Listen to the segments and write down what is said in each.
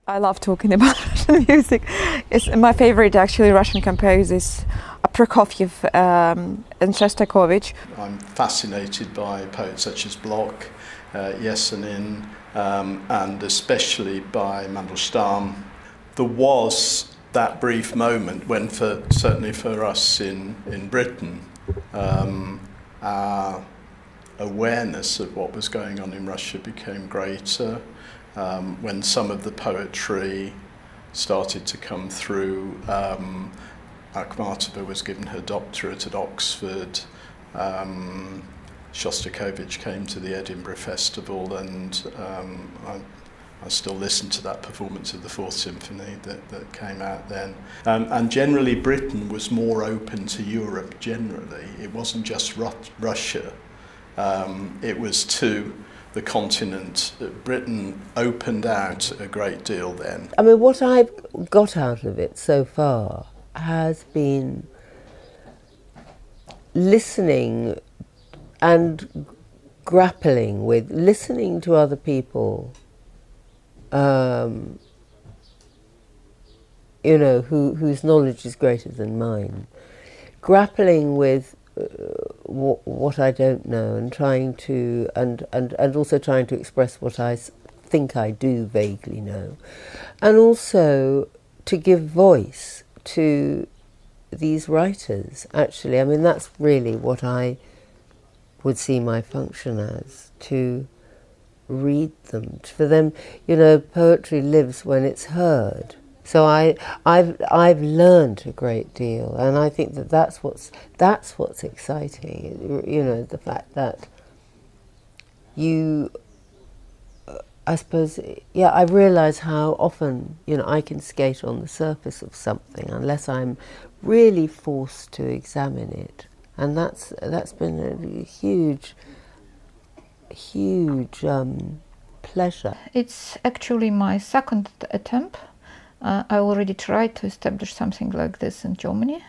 I love talking about Russian music. It's my favorite, actually, Russian composers are Prokofiev and Shostakovich. I'm fascinated by poets such as Bloch, Yesenin, and especially by Mandelstam. There was that brief moment when, certainly for us in Britain, our awareness of what was going on in Russia became greater. When some of the poetry started to come through, Akhmatova was given her doctorate at Oxford. Shostakovich came to the Edinburgh Festival, and I still listen to that performance of the Fourth Symphony that came out then. And generally Britain was more open to Europe generally. It wasn't just Russia, it was to the continent. Britain opened out a great deal then. I mean, what I've got out of it so far has been listening and grappling with, listening to other people, you know, whose knowledge is greater than mine, grappling with what I don't know, and trying to and also trying to express what I think I do vaguely know, and also to give voice to these writers. Actually, I mean, that's really what I would see my function as, to read them. For them, you know, poetry lives when it's heard. So I've learned a great deal, and I think that's what's exciting. You know, the fact that you, I suppose, yeah, I realise how often, you know, I can skate on the surface of something unless I'm really forced to examine it, and that's been a huge pleasure. It's actually my second attempt. I already tried to establish something like this in Germany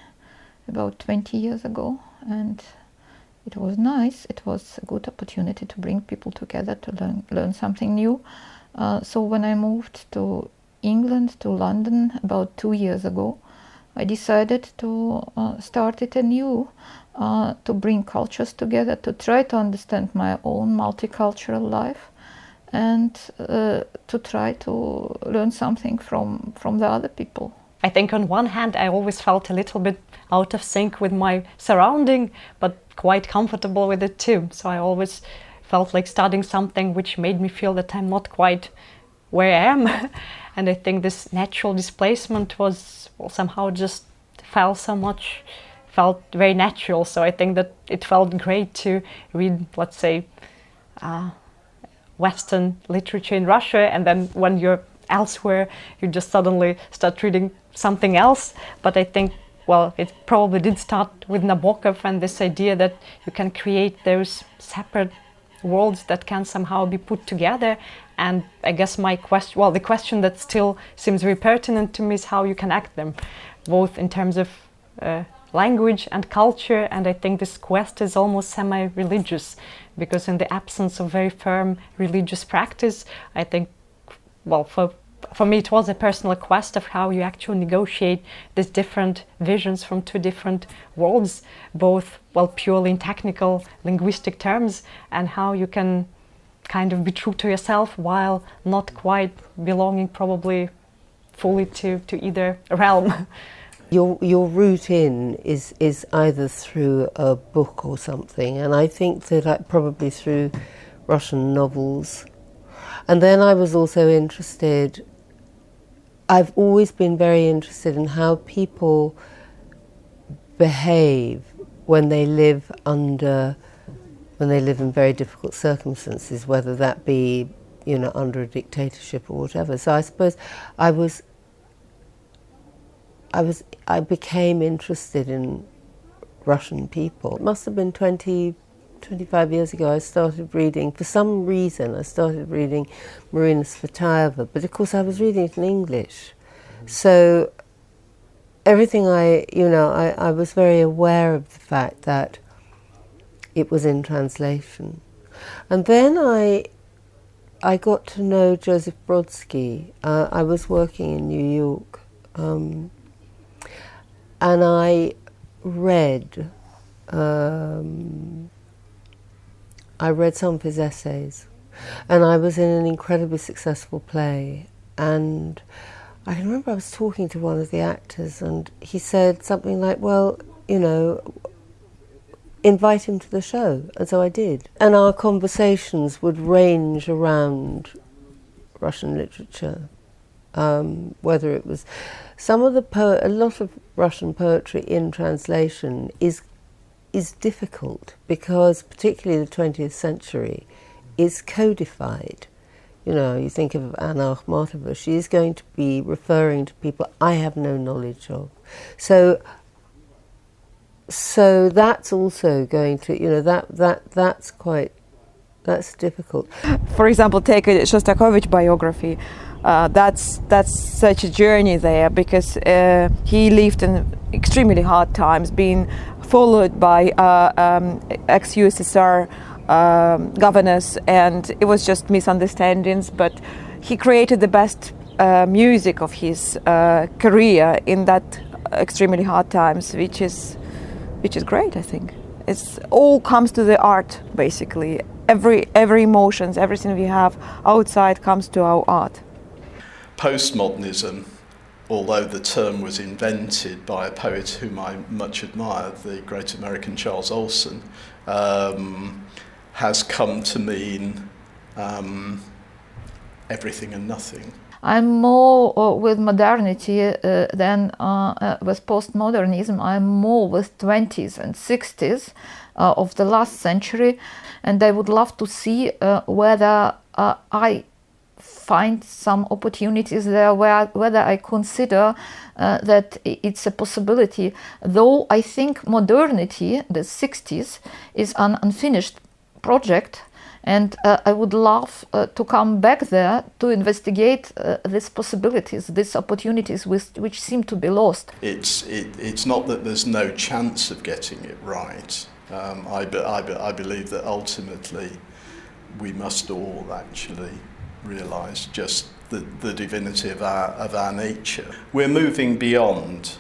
about 20 years ago, and it was nice. It was a good opportunity to bring people together to learn something new. So when I moved to England, to London, about 2 years ago, I decided to start it anew, to bring cultures together, to try to understand my own multicultural life, and to try to learn something from the other people. I think on one hand I always felt a little bit out of sync with my surrounding, but quite comfortable with it too. So I always felt like studying something which made me feel that I'm not quite where I am. And I think this natural displacement was, well, somehow just felt very natural. So I think that it felt great to read, let's say, Western literature in Russia, and then when you're elsewhere you just suddenly start reading something else. But I think, well, it probably did start with Nabokov and this idea that you can create those separate worlds that can somehow be put together. And I guess the question that still seems very pertinent to me is how you connect them, both in terms of language and culture. And I think this quest is almost semi-religious, because in the absence of very firm religious practice, I think, well, for me it was a personal quest of how you actually negotiate these different visions from two different worlds, both, well, purely in technical linguistic terms, and how you can kind of be true to yourself while not quite belonging probably fully to either realm. Your route in is either through a book or something, and I think that probably through Russian novels. And then I was also interested, I've always been very interested in how people behave when they live in very difficult circumstances, whether that be, you know, under a dictatorship or whatever. So I suppose I became interested in Russian people. It must have been 25 years ago I started reading, for some reason I started reading Marina Tsvetaeva, but of course I was reading it in English. So everything I was very aware of the fact that it was in translation. And then I got to know Joseph Brodsky. I was working in New York, and I read some of his essays, and I was in an incredibly successful play, and I can remember I was talking to one of the actors, and he said something like, well, you know, invite him to the show, and so I did. And our conversations would range around Russian literature, whether it was some of the a lot of Russian poetry in translation is difficult because particularly the 20th century is codified. You know, you think of Anna Akhmatova, she is going to be referring to people I have no knowledge of. So that's also going to, you know, that's difficult. For example, take a Shostakovich biography. That's such a journey there because he lived in extremely hard times, being followed by ex-USSR governors, and it was just misunderstandings. But he created the best music of his career in that extremely hard times, which is great. I think it's all comes to the art basically. Every emotions, everything we have outside comes to our art. Postmodernism, although the term was invented by a poet whom I much admire, the great American Charles Olson, has come to mean everything and nothing. I'm more with modernity than with postmodernism. I'm more with 20s and 60s of the last century, and I would love to see whether I find some opportunities there, whether I consider that it's a possibility. Though I think modernity, the 60s, is an unfinished project, and I would love to come back there to investigate these possibilities, these opportunities which seem to be lost. It's not that there's no chance of getting it right. I believe that ultimately we must all actually realise just the divinity of our nature. We're moving beyond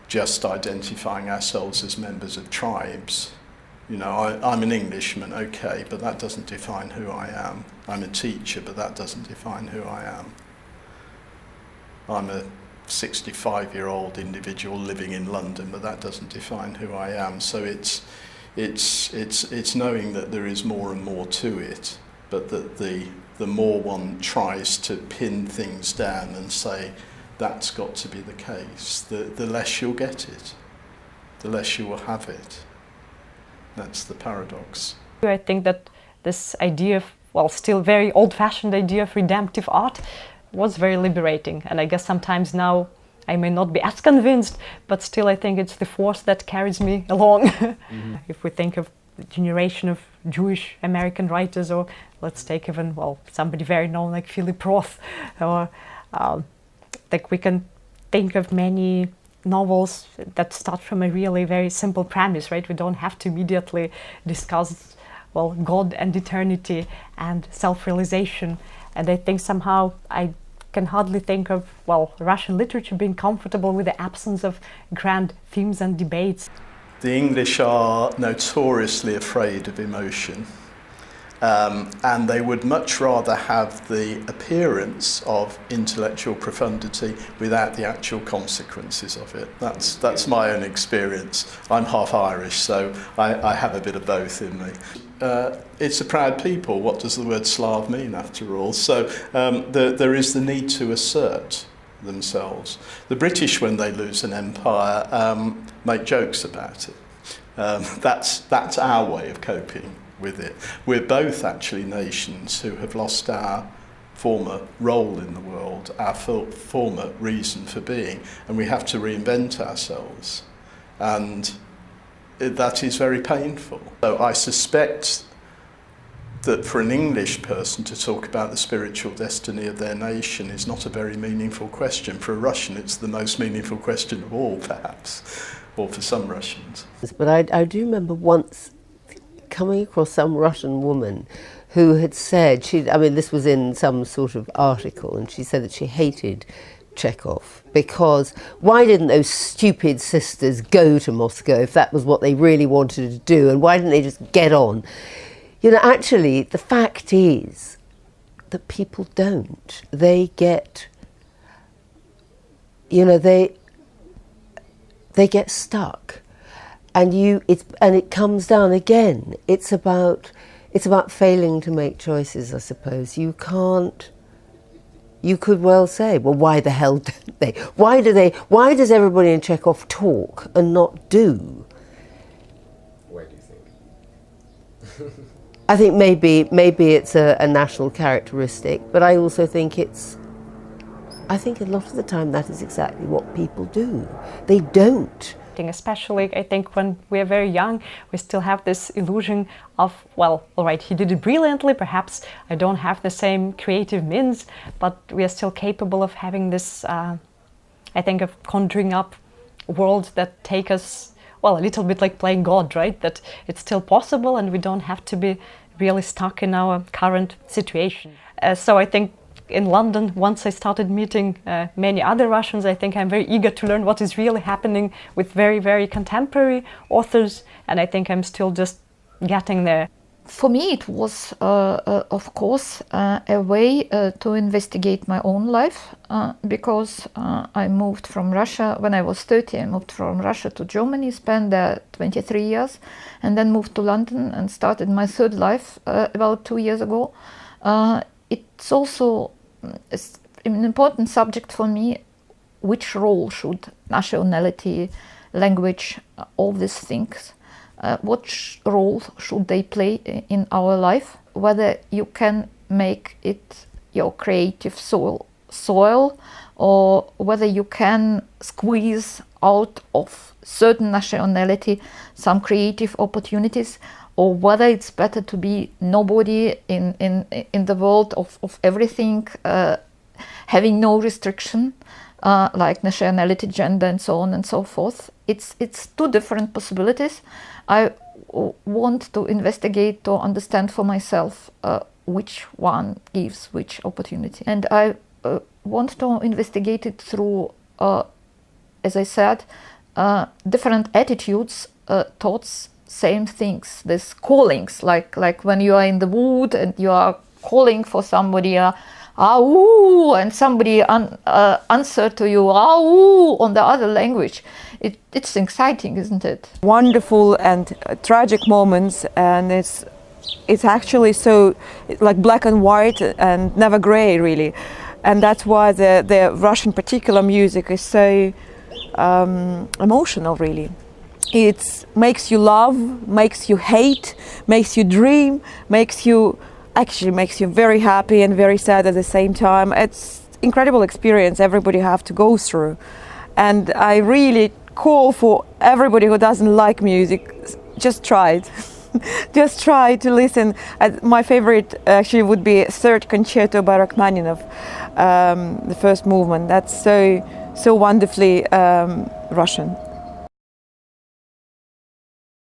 just identifying ourselves as members of tribes. You know, I'm an Englishman, okay, but that doesn't define who I am. I'm a teacher, but that doesn't define who I am. I'm a 65-year-old individual living in London, but that doesn't define who I am. So it's knowing that there is more and more to it, but that the more one tries to pin things down and say that's got to be the case, the less you'll get it, the less you will have it. That's the paradox. I think that this idea of, well, still very old-fashioned idea of redemptive art was very liberating. And I guess sometimes now I may not be as convinced, but still I think it's the force that carries me along. Mm-hmm. If we think of the generation of Jewish American writers, or let's take even, well, somebody very known like Philip Roth, or like we can think of many novels that start from a really very simple premise, right? We don't have to immediately discuss, well, God and eternity and self-realization. And I think somehow I can hardly think of, well, Russian literature being comfortable with the absence of grand themes and debates. The English are notoriously afraid of emotion. And they would much rather have the appearance of intellectual profundity without the actual consequences of it. That's my own experience. I'm half Irish, so I have a bit of both in me. It's a proud people. What does the word Slav mean, after all? So there is the need to assert themselves. The British, when they lose an empire, make jokes about it. That's our way of coping with it. We're both actually nations who have lost our former role in the world, our former reason for being, and we have to reinvent ourselves. And that is very painful. So I suspect that for an English person to talk about the spiritual destiny of their nation is not a very meaningful question. For a Russian, it's the most meaningful question of all, perhaps, or for some Russians. But I do remember once coming across some Russian woman who had said, this was in some sort of article, and she said that she hated Chekhov because why didn't those stupid sisters go to Moscow if that was what they really wanted to do, and why didn't they just get on? Actually, the fact is that people don't. They get, they get stuck, and it comes down again. It's about failing to make choices, I suppose. You could well say, well, why the hell don't they? Why does everybody in Chekhov talk and not do? Why do you think? I think maybe it's a national characteristic, but I also think I think a lot of the time that is exactly what people do. They don't. Especially, I think, when we're very young, we still have this illusion of, well, all right, he did it brilliantly, perhaps I don't have the same creative means, but we are still capable of having this, I think, of conjuring up worlds that take us, well, a little bit like playing God, right? That it's still possible and we don't have to be really stuck in our current situation. So I think in London, once I started meeting many other Russians, I think I'm very eager to learn what is really happening with very, very contemporary authors, and I think I'm still just getting there. For me, it was, of course, a way to investigate my own life, because I moved from Russia when I was 30. I moved from Russia to Germany, spent there 23 years, and then moved to London and started my third life about 2 years ago. It's also an important subject for me. Which role should nationality, language, all these things, what role should they play in our life? Whether you can make it your creative soil, or whether you can squeeze out of certain nationality some creative opportunities, or whether it's better to be nobody in the world of everything, having no restriction, like nationality, gender, and so on and so forth. It's two different possibilities. I want to investigate, to understand for myself which one gives which opportunity. And I want to investigate it through, as I said, different attitudes, thoughts, same things, these callings, like when you are in the wood and you are calling for somebody, ah-ooh, and somebody answer to you, ah-ooh, on the other language. It's exciting, isn't it? Wonderful and tragic moments, and it's actually so like black and white and never grey, really. And that's why the Russian particular music is so emotional, really. It makes you love, makes you hate, makes you dream, makes you very happy and very sad at the same time. It's incredible experience everybody have to go through. And I really call for everybody who doesn't like music, just try it. Just try to listen. My favorite actually would be Third Concerto by Rachmaninoff, the first movement. That's so wonderfully Russian.